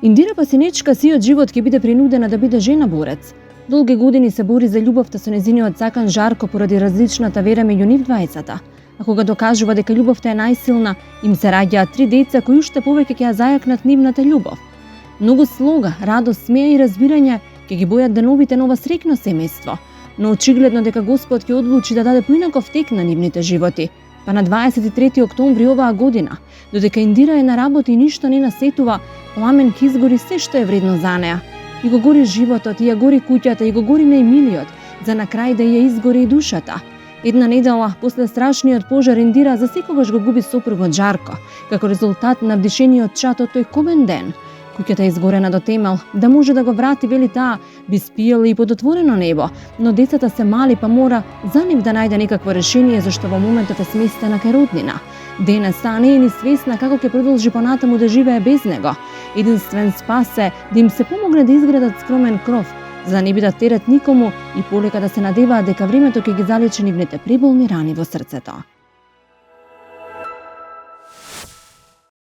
Индира Пасинечка сиот живот ќе биде принудена да биде жена борец. Долги години се бори за љубовта со незиниот сакан Жарко поради различната вера меѓу нив двајцата. А кога докажува дека љубовта е најсилна, им се раѓаат 3 деца кои уште повеќе ќе ја зајакнат нивната љубов. Многу слога, радост, смеа и разбирање ќе ги бојат деновите на ова среќно семејство, но очигледно дека Господ ќе одлучи да даде поинаков тек на нивните животи. Па на 23 октомври оваа година, додека Индира е на работа и ништо не насетува, пламен ќе изгори се што е вредно за неа. И го гори животот, и ја гори куќата, и го гори најмилиот, за на крај да ја изгори и душата. Една недела после страшниот пожар Индира за секогаш го губи сопругот Жарко, како резултат на вдишениот чад од тој комен ден. Куќата е изгорена до темел, да може да го врати, вели таа, би спиела и под отворено небо, но децата се мали па мора за нив да најде некакво решение зашто во моментот е сместена кај роднина. Денес таа не е ни свесна како ќе продолжи понатаму да живее без него. Единствен спас е да им се помогне да изградат скромен кров, за да не бидат терет никому и полека да се надеваат дека времето ќе ги залечи нивните преболни рани во срцето.